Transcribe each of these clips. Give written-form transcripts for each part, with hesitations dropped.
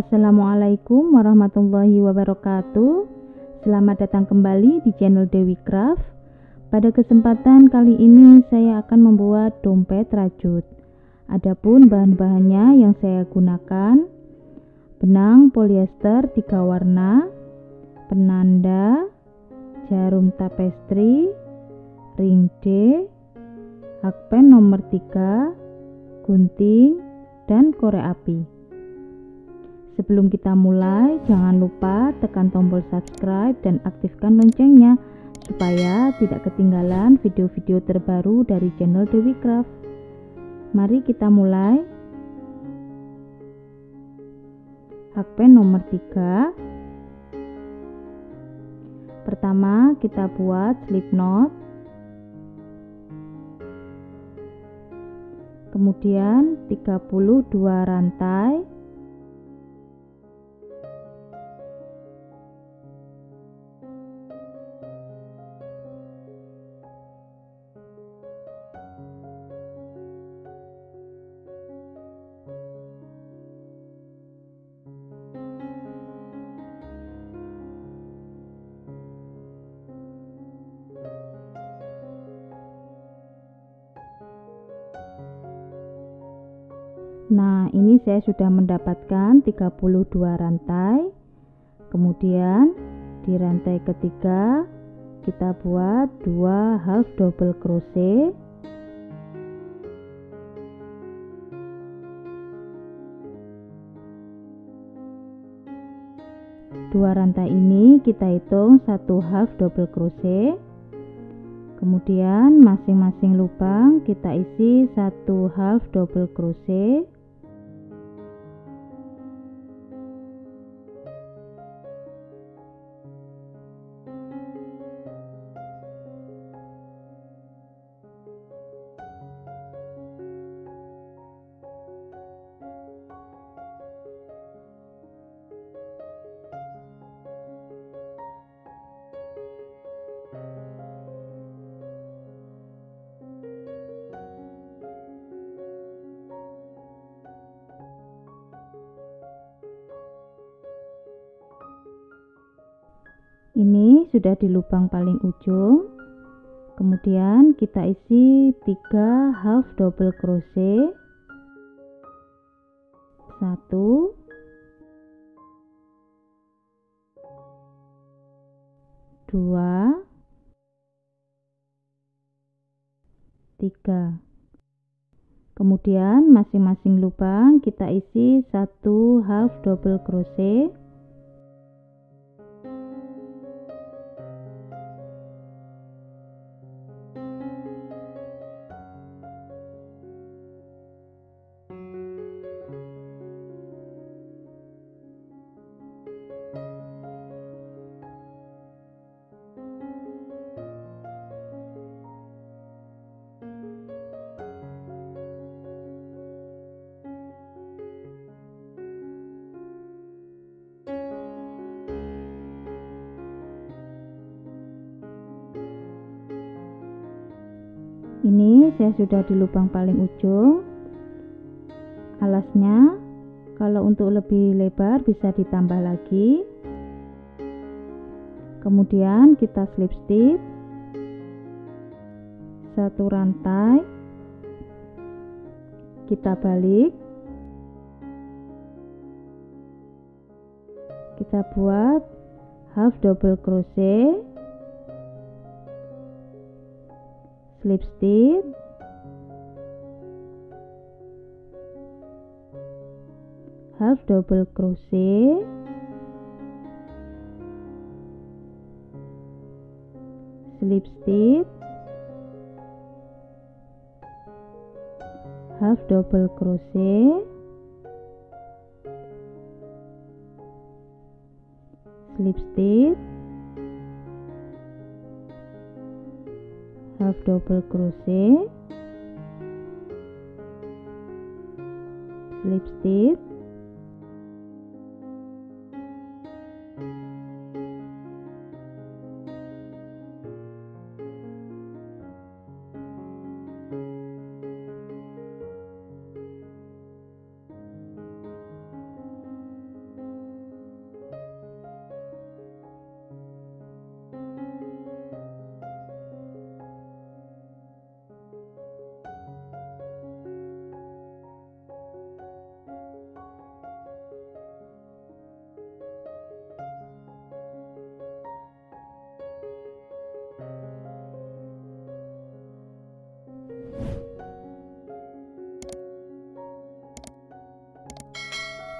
Assalamualaikum warahmatullahi wabarakatuh. Selamat datang kembali di channel Dewi Craft. Pada kesempatan kali ini saya akan membuat dompet rajut. Adapun bahan-bahannya yang saya gunakan: benang poliester 3 warna, penanda, jarum tapestri, ring D, hakpen nomor 3, gunting, dan korek api. Sebelum kita mulai, jangan lupa tekan tombol subscribe dan aktifkan loncengnya supaya tidak ketinggalan video-video terbaru dari channel Dewi Craft. Mari kita mulai. Hakpen nomor 3. Pertama kita buat slip knot. Kemudian 32 rantai. Nah, ini saya sudah mendapatkan 32 rantai. Kemudian di rantai ketiga kita buat 2 half double crochet. Dua rantai ini kita hitung 1 half double crochet. Kemudian masing-masing lubang kita isi 1 half double crochet. Ini sudah di lubang paling ujung. Kemudian kita isi 3 half double crochet. 1, 2, 3. Kemudian masing-masing lubang kita isi 1 half double crochet. Ini saya sudah di lubang paling ujung. Alasnya kalau untuk lebih lebar bisa ditambah lagi. Kemudian kita slip stitch 1 rantai, kita balik, kita buat half double crochet, slip stitch, half double crochet, slip stitch, half double crochet, slip stitch, half double crochet, slip stitch,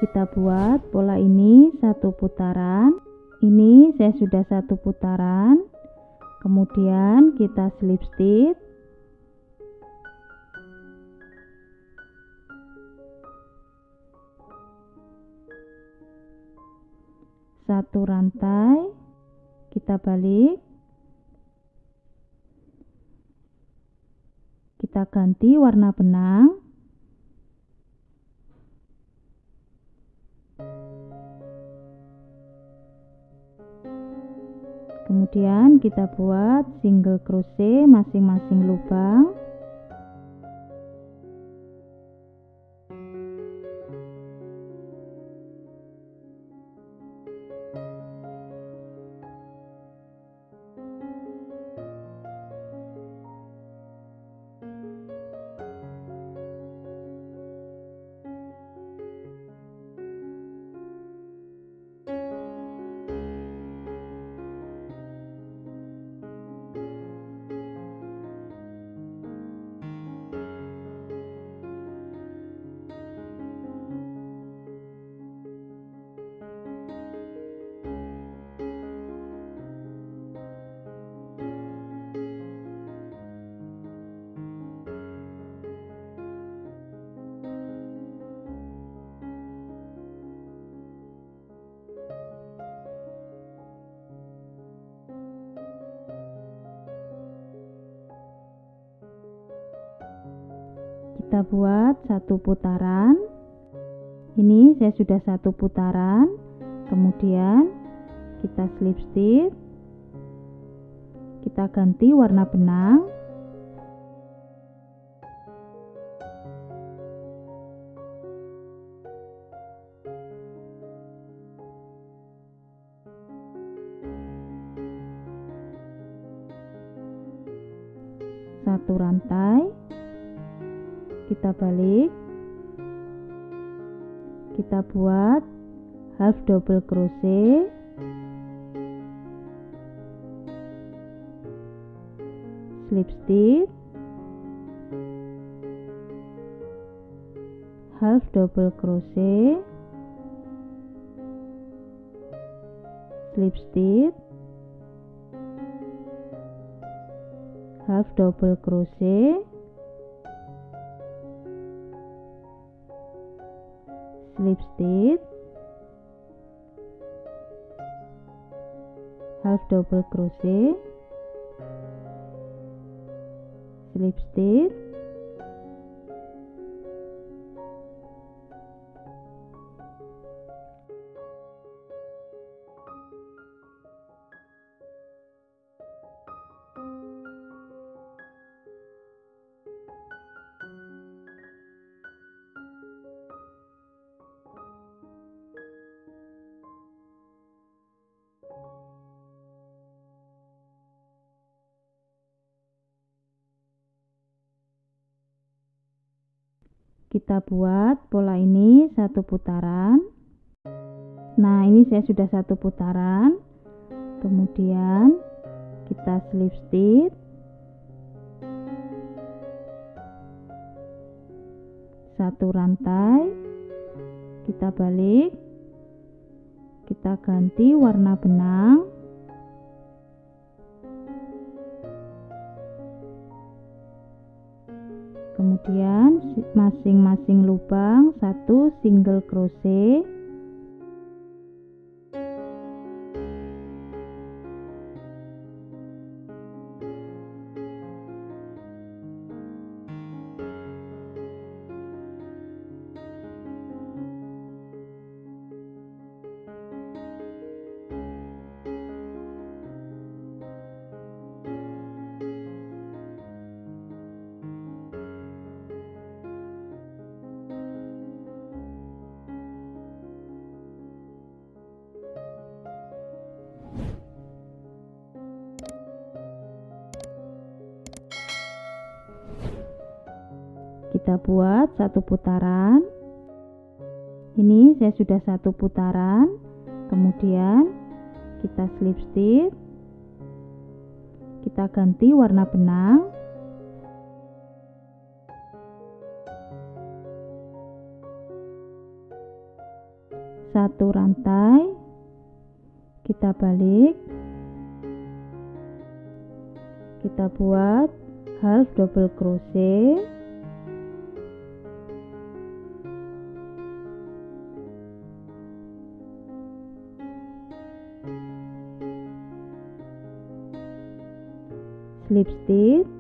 Kita buat pola ini satu putaran. Ini saya sudah satu putaran. Kemudian kita slip stitch. Satu rantai, kita balik. Kita ganti warna benang. Kemudian kita buat single crochet masing-masing lubang. Kita buat satu putaran. Ini saya sudah satu putaran. Kemudian kita slip stitch. Kita ganti warna benang. Satu rantai, kita balik, kita buat half double crochet, slip stitch, half double crochet, slip stitch, half double crochet, slip stitch, half double crochet, slip stitch, kita buat pola ini satu putaran. Nah, ini saya sudah satu putaran. Kemudian kita slip stitch, satu rantai, kita balik, kita ganti warna benang. Kemudian masing-masing lubang satu single crochet, kita buat satu putaran. Ini saya sudah satu putaran. Kemudian kita slip stitch, kita ganti warna benang. 1 rantai, kita balik, kita buat half double crochet, slip stitch,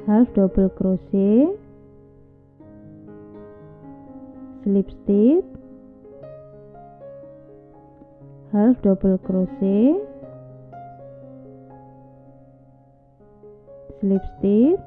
half double crochet, slip stitch, half double crochet, slip stitch,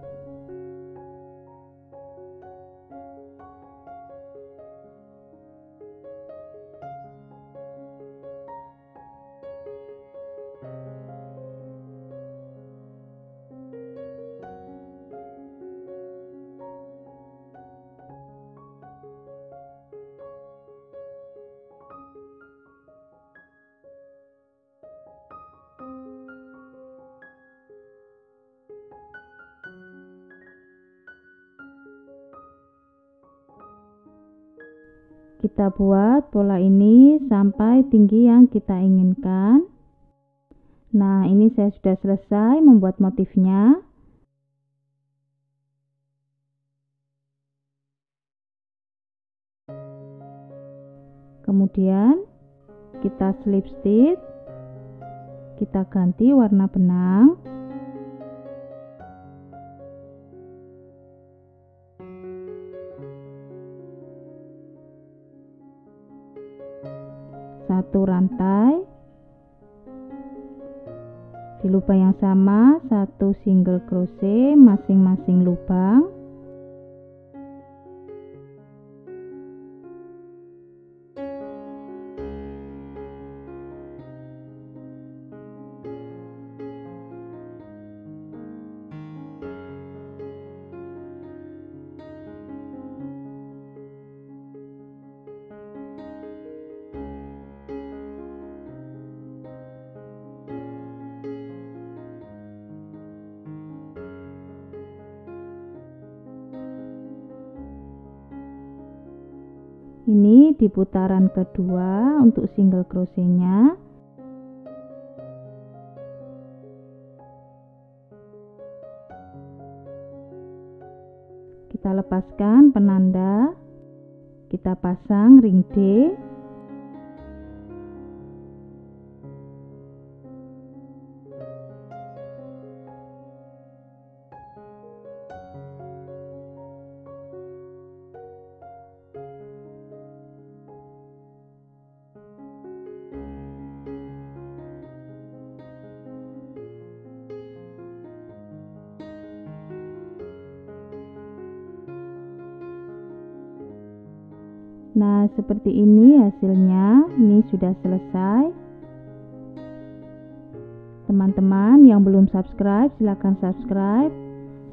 kita buat pola ini sampai tinggi yang kita inginkan. Nah, ini saya sudah selesai membuat motifnya. Kemudian kita slip stitch, kita ganti warna benang. Satu rantai, di lubang yang sama 1 single crochet masing-masing lubang, ini di putaran kedua untuk single crochetnya. Kita lepaskan penanda, kita pasang ring D, nah seperti ini hasilnya. Ini sudah selesai. Teman-teman yang belum subscribe silahkan subscribe.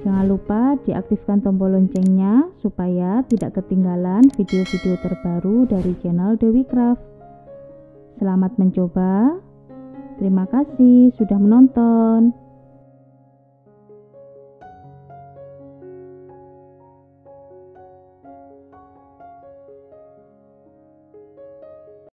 Jangan lupa diaktifkan tombol loncengnya supaya tidak ketinggalan video-video terbaru dari channel Dewi Craft. Selamat mencoba. Terima kasih sudah menonton.